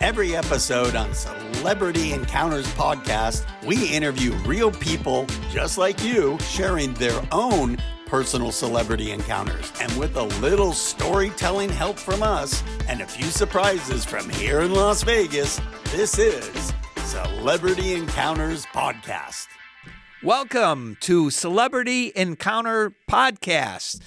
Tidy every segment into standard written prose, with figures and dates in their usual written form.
Every episode on Celebrity Encounters Podcast, we interview real people just like you sharing their own personal celebrity encounters. And with a little storytelling help from us and a few surprises from here in Las Vegas, this is Celebrity Encounters Podcast. Welcome to Celebrity Encounter Podcast.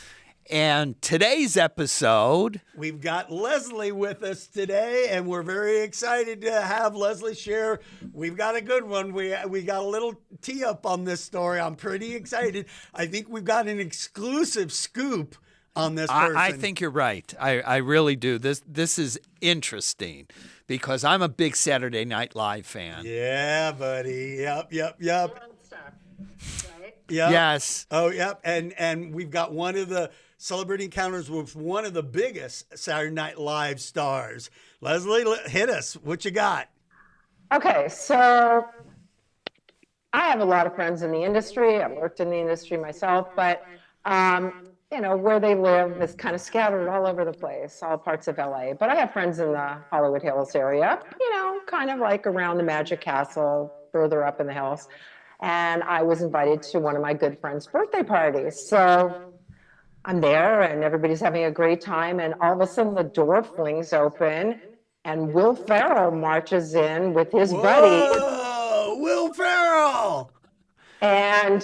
And today's episode, we've got Leslie with us today, and we're very excited to have Leslie share. We've got a good one. We got a little tee up on this story. I'm pretty excited. I think we've got an exclusive scoop on this person. I think you're right. I really do. This is interesting because I'm a big Saturday Night Live fan. Yeah, buddy. Yep. Right? Yep. Yes. Oh, yep. And we've got one of the Celebrity Encounters with one of the biggest Saturday Night Live stars. Leslie, hit us. What you got? Okay, so I have a lot of friends in the industry. I've worked in the industry myself, but where they live is kind of scattered all over the place, all parts of LA. But I have friends in the Hollywood Hills area, kind of like around the Magic Castle, further up in the hills. And I was invited to one of my good friends' birthday parties. So I'm there and everybody's having a great time. And all of a sudden the door flings open and Will Ferrell marches in with his buddy. Will Ferrell! And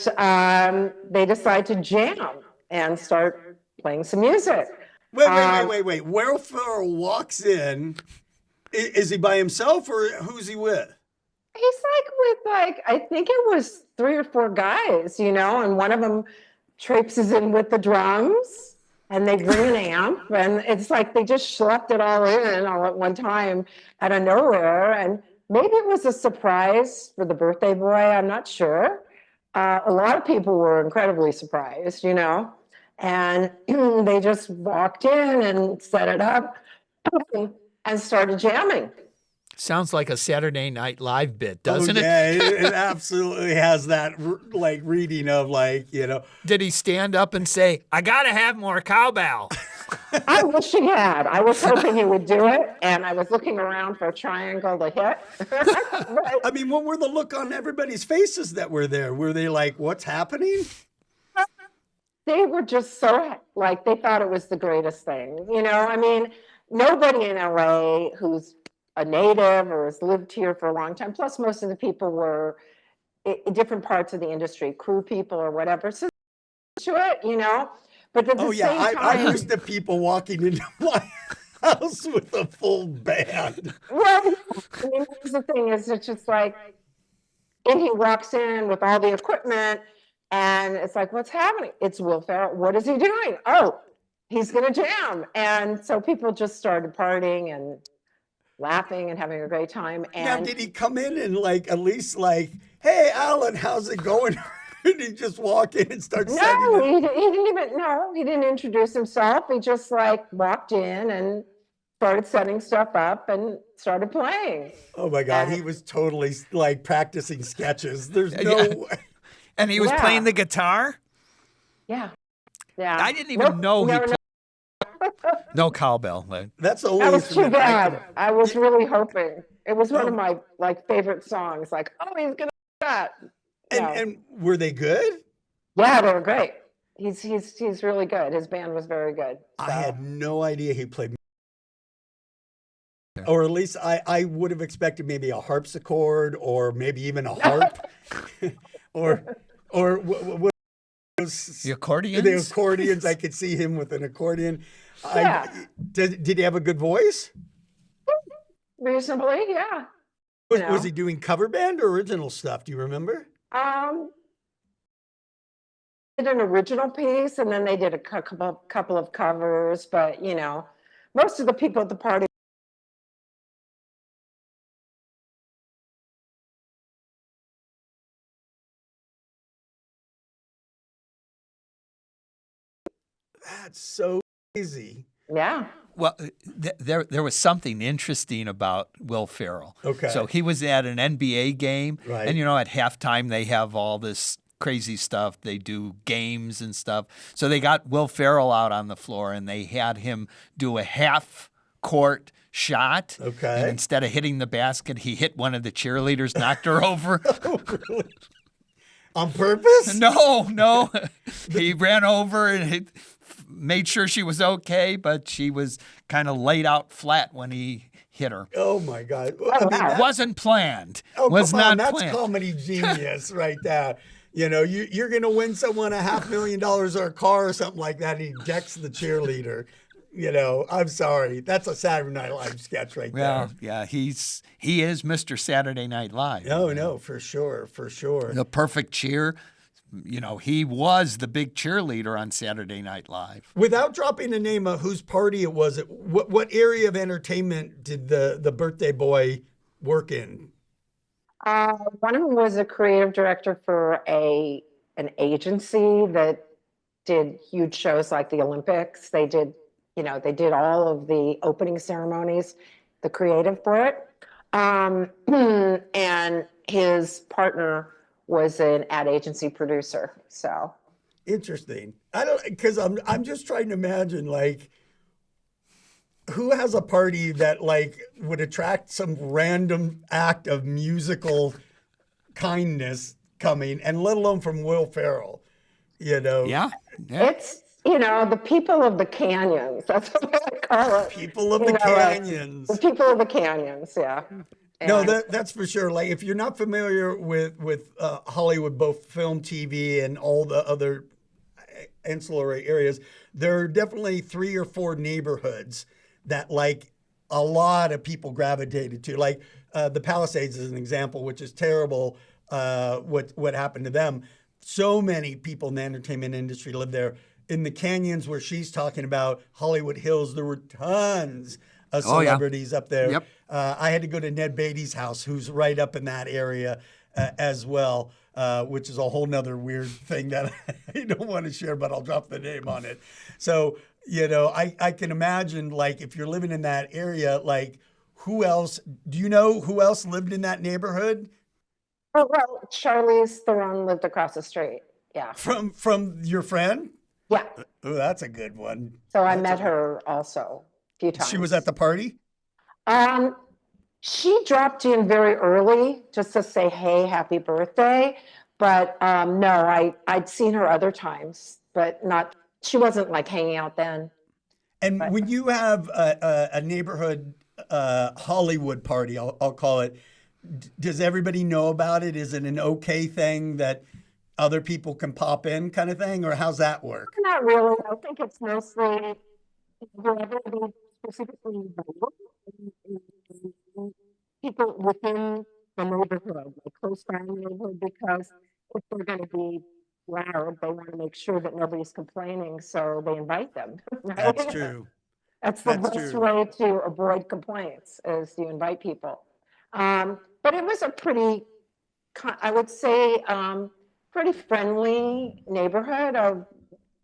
they decide to jam and start playing some music. Wait. Will Ferrell walks in. Is he by himself or who's he with? He's with I think it was 3 or 4 guys, and one of them traipses in with the drums and they bring an amp and it's like they just schlepped it all in all at one time out of nowhere. And maybe it was a surprise for the birthday boy. I'm not sure. A lot of people were incredibly surprised, and they just walked in and set it up and started jamming. Sounds like a Saturday Night Live bit, doesn't it? Yeah, it absolutely has that reading of Did he stand up and say, "I got to have more cowbell"? I wish he had. I was hoping he would do it, and I was looking around for a triangle to hit. I mean, what were the look on everybody's faces that were there? Were they like, what's happening? They were just so, they thought it was the greatest thing. I mean, nobody in LA who's a native or has lived here for a long time. Plus, most of the people were in different parts of the industry, crew people or whatever. So to it, But at the same time, I'm used to people walking into my house with a full band. Well, I mean, here's the thing: is it's just and he walks in with all the equipment, and it's like, what's happening? It's Will Ferrell. What is he doing? Oh, he's gonna jam. And so people just started partying and laughing and having a great time. And now, did he come in and at least hey, Alan, how's it going? Did he just walk in and start singing? No, he didn't introduce himself. He just walked in and started setting stuff up and started playing. Oh my God, he was totally practicing sketches. There's no way. And he was playing the guitar? Yeah. I didn't even know he played. No cowbell. That's the That was too bad. I was really hoping. It was one of my favorite songs. He's gonna do that. And were they good? Yeah, they were great. He's really good. His band was very good. So. I had no idea he played. Or at least I would have expected maybe a harpsichord or maybe even a harp, or what the accordions. The accordions. I could see him with an accordion. Yeah. Did he have a good voice? Reasonably, yeah. Was he doing cover band or original stuff? Do you remember? Did an original piece, and then they did a couple of covers. But most of the people at the party. That's so crazy. Yeah. Well, there was something interesting about Will Ferrell. Okay. So he was at an NBA game, right. And at halftime they have all this crazy stuff. They do games and stuff. So they got Will Ferrell out on the floor, and they had him do a half-court shot. Okay. And instead of hitting the basket, he hit one of the cheerleaders, knocked her over. Oh, really? On purpose? No. He ran over and he made sure she was okay, but she was kind of laid out flat when he hit her. Oh my God! It wasn't planned. Oh, was come not on, that's planned. comedy genius right there. You know, you're going to win someone $500,000 or a car or something like that, and he decks the cheerleader. You know, I'm sorry. That's a Saturday Night Live sketch right there. Well, yeah, he is Mr. Saturday Night Live. No, for sure. The perfect cheer. You know, he was the big cheerleader on Saturday Night Live. Without dropping a name of whose party it was, what area of entertainment did the birthday boy work in? One of them was a creative director for an agency that did huge shows like the Olympics. They did all of the opening ceremonies, the creative for it. And his partner was an ad agency producer. So Interesting. Because I'm just trying to imagine, like, who has a party that like would attract some random act of musical kindness coming, and let alone from Will Ferrell, you know? Yeah. it's, the people of the canyons. That's what I call it. People of the canyons. The people of the canyons, yeah. No, And- that's for sure. Like, if you're not familiar with Hollywood, both film, TV, and all the other ancillary areas, there are definitely 3 or 4 neighborhoods that like a lot of people gravitated to. Like the Palisades is an example, which is terrible. What happened to them? So many people in the entertainment industry live there. In the canyons where she's talking about, Hollywood Hills, there were tons of celebrities up there. Yep. I had to go to Ned Beatty's house, who's right up in that area as well, which is a whole nother weird thing that I don't want to share, but I'll drop the name on it. So, I can imagine, like, if you're living in that area, like, who else, do you know who else lived in that neighborhood? Oh, well, Charlize Theron lived across the street. Yeah. From your friend? Yeah. Oh, that's a good one. So I met her also a few times. She was at the party? She dropped in very early just to say, hey, happy birthday. But no, I'd seen her other times, but she wasn't like hanging out then. And when you have a neighborhood Hollywood party, I'll call it, does everybody know about it? Is it an okay thing that other people can pop in kind of thing? Or how's that work? Not really. I think it's mostly whoever they specifically invited, people within the neighborhood, like close by the neighborhood, because if they're going to be loud, they want to make sure that nobody's complaining, so they invite them. Right? That's true. That's the That's best true. way to avoid complaints, is to invite people. But it was a pretty, I would say, pretty friendly neighborhood of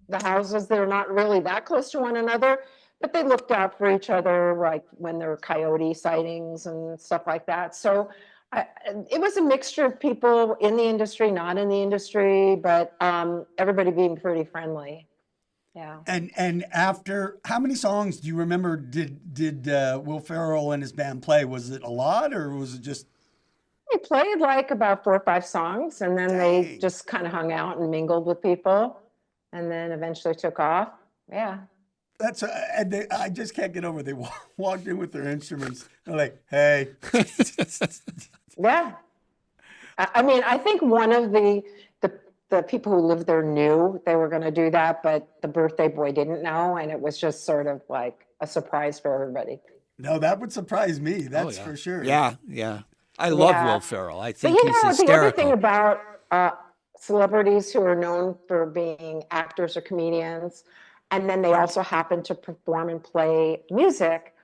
the houses. They're not really that close to one another, but they looked out for each other, like when there were coyote sightings and stuff like that. So it was a mixture of people in the industry, not in the industry, but everybody being pretty friendly. Yeah. And after, how many songs do you remember did Will Ferrell and his band play? Was it a lot, or was it just? They played like about 4 or 5 songs, and then they just kind of hung out and mingled with people, and then eventually took off. Yeah. That's and I just can't get over it. They walked in with their instruments. They're like, "Hey." Yeah. I mean, I think one of the people who lived there knew they were going to do that, but the birthday boy didn't know, and it was just sort of like a surprise for everybody. No, that would surprise me. That's for sure. Yeah. I love Will Ferrell. I think But he's the hysterical. other thing about celebrities who are known for being actors or comedians, and then they also happen to perform and play music,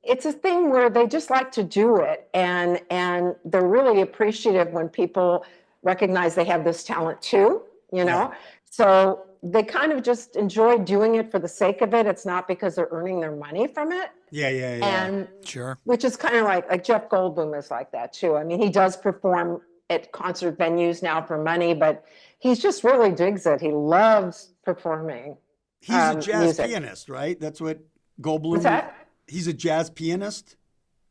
it's a thing where they just like to do it, and they're really appreciative when people recognize they have this talent too, So they kind of just enjoy doing it for the sake of it. It's not because they're earning their money from it. Yeah. And Sure. which is kind of like Jeff Goldblum is like that too. I mean, he does perform at concert venues now for money, but he just really digs it. He loves performing. He's a jazz music. pianist, right? That's what. Goldblum? What's that? He's a jazz pianist?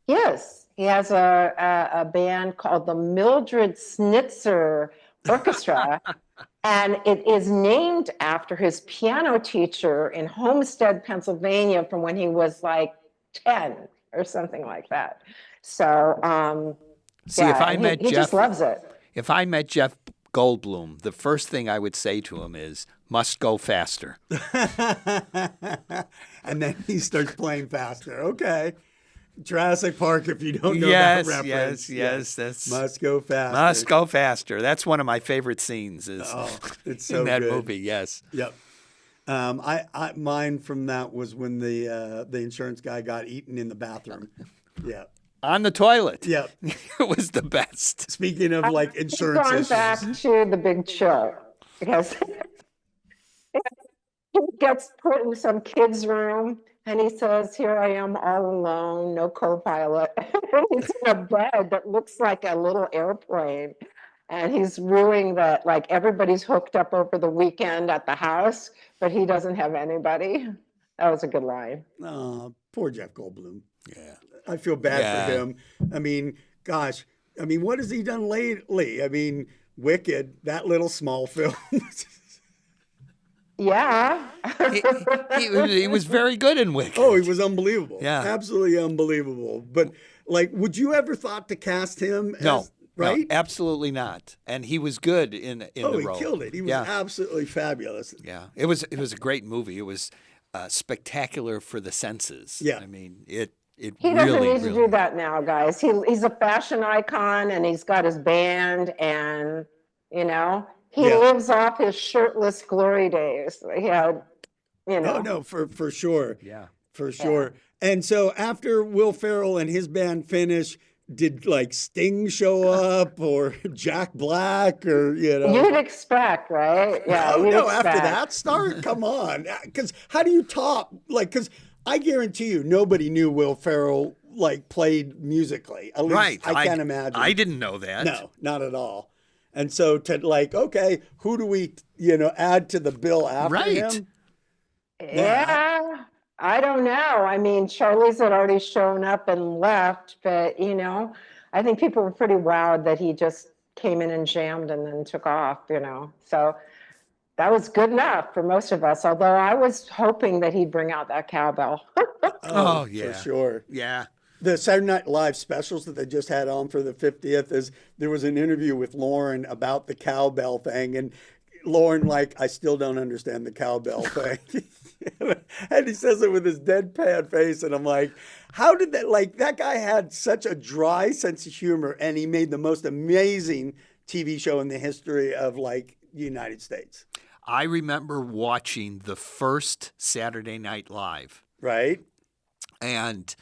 Yes, he has a band called the Mildred Snitzer Orchestra, and it is named after his piano teacher in Homestead, Pennsylvania, from when he was like 10 or something like that. So, See, yeah, if I and met he just Jeff, loves it. if I met Jeff Goldblum, the first thing I would say to him is, "Must go faster." And then he starts playing faster. Okay. Jurassic Park, if you don't know Yes, that reference. yes. That's Must go faster. Must go faster. That's one of my favorite scenes. Is It's so in that good. movie. Yes. Yep. Mine from that was when the insurance guy got eaten in the bathroom. Yeah. On the toilet. Yep. It was the best. Speaking of like I've insurance gone issues. back to The Big Chill because he gets put in some kid's room and he says, "Here I am all alone, no co-pilot." He's in a bed that looks like a little airplane. And he's ruining that, like everybody's hooked up over the weekend at the house, but he doesn't have anybody. That was a good line. Oh, poor Jeff Goldblum. Yeah. I feel bad Yeah. for him. I mean, gosh, what has he done lately? I mean, Wicked, that little small film. Yeah. He was very good in Wicked. Oh, he was unbelievable. Yeah. Absolutely unbelievable. But like, would you ever thought to cast him No. as, right? No, absolutely not. And he was good in the Oh, role. he killed it. He was Yeah. absolutely fabulous. Yeah, it was a great movie. It was spectacular for the senses. Yeah. I mean, it He doesn't really, need to really. do that now, guys. He's a fashion icon and he's got his band and, he Yeah. lives off his shirtless glory days. He had, Oh, no, for sure. Yeah. For sure. And so after Will Ferrell and his band finish, did like Sting show up or Jack Black or, You'd expect, right? Yeah, Oh, you'd no, after expect. that start? Come on. Because how do you top, like, because I guarantee you nobody knew Will Ferrell, like, played musically. At least Right. I can't imagine. I didn't know that. No, not at all. And so to like, okay, who do we, add to the bill after Right. him? Yeah, I don't know. I mean, Charlize had already shown up and left, but I think people were pretty wowed that he just came in and jammed and then took off, So that was good enough for most of us, although I was hoping that he'd bring out that cowbell. Oh, yeah. For sure. Yeah. The Saturday Night Live specials that they just had on for the 50th there was an interview with Lauren about the cowbell thing. And Lauren, like, I still don't understand the cowbell thing. And he says it with his deadpan face. And I'm like, how did that guy had such a dry sense of humor and he made the most amazing TV show in the history of the United States. I remember watching the first Saturday Night Live. Right? And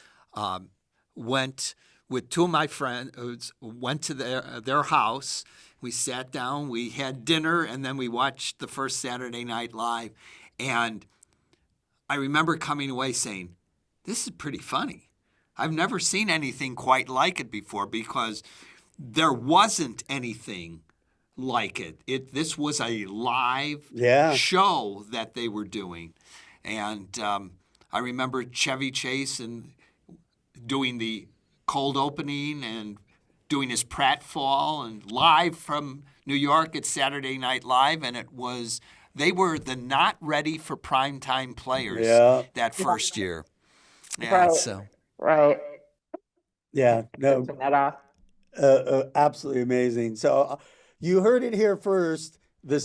went with two of my friends, went to their house. We sat down, we had dinner, and then we watched the first Saturday Night Live. And I remember coming away saying, this is pretty funny. I've never seen anything quite like it before because there wasn't anything like it. This was a live show that they were doing. And I remember Chevy Chase and doing the cold opening and doing his pratfall and live from New York at Saturday Night Live. And they were the not ready for primetime players that first year. Yeah, Right. so. Right. Yeah. No. Turn that off. Absolutely amazing. So you heard it here first. The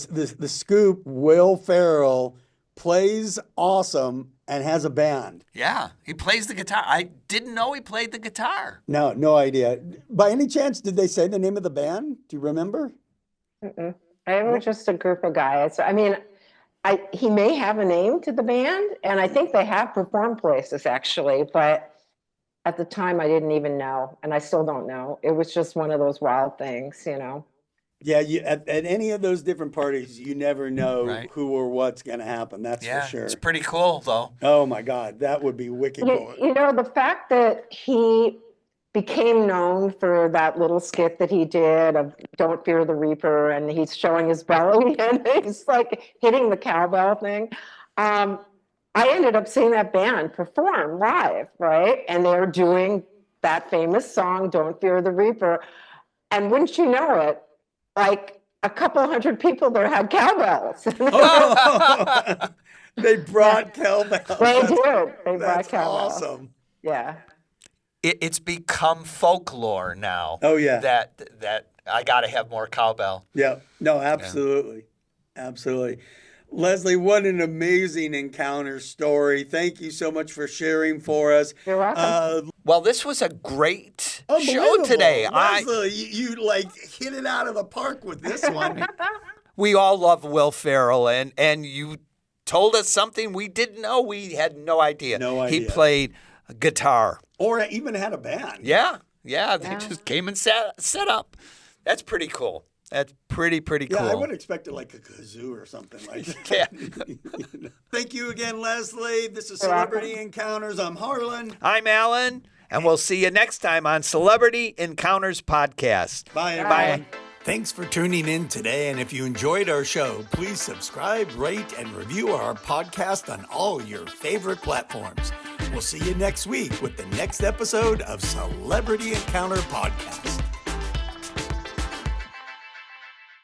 scoop, Will Ferrell plays awesome and has a band. Yeah, he plays the guitar. I didn't know he played the guitar. No idea. By any chance, did they say the name of the band? Do you remember? Mm-mm. They were just a group of guys. I mean, he may have a name to the band, and I think they have performed places actually, but at the time I didn't even know, and I still don't know. It was just one of those wild things, Yeah, at any of those different parties, you never know Right. who or what's going to happen. That's Yeah, for sure. it's pretty cool though. Oh my God, that would be wicked cool. The fact that he became known for that little skit that he did of "Don't Fear the Reaper," and he's showing his belly and he's like hitting the cowbell thing. I ended up seeing that band perform live, right? And they're doing that famous song, Don't Fear the Reaper. And wouldn't you know it, like a couple hundred people there had cowbells. Oh, they brought cowbells. They did. They brought That's cowbells. awesome. Yeah. It's become folklore now. Oh, yeah. That I got to have more cowbell. Yeah. No, absolutely. Absolutely. Leslie, what an amazing encounter story. Thank you so much for sharing for us. You're welcome. Well, this was a great show Unbelievable. today. Leslie, you like hit it out of the park with this one. We all love Will Ferrell, and you told us something we didn't know. We had no idea. No idea. He played guitar. Or even had a band. Yeah. They just came and set up. That's pretty cool. That's pretty cool. Yeah, I would expect it like a kazoo or something like that. Yeah. Thank you again, Leslie. This is Celebrity Encounters. I'm Harlan. I'm Alan, and we'll see you next time on Celebrity Encounters Podcast. Bye, everyone. Thanks for tuning in today. And if you enjoyed our show, please subscribe, rate, and review our podcast on all your favorite platforms. We'll see you next week with the next episode of Celebrity Encounter Podcast.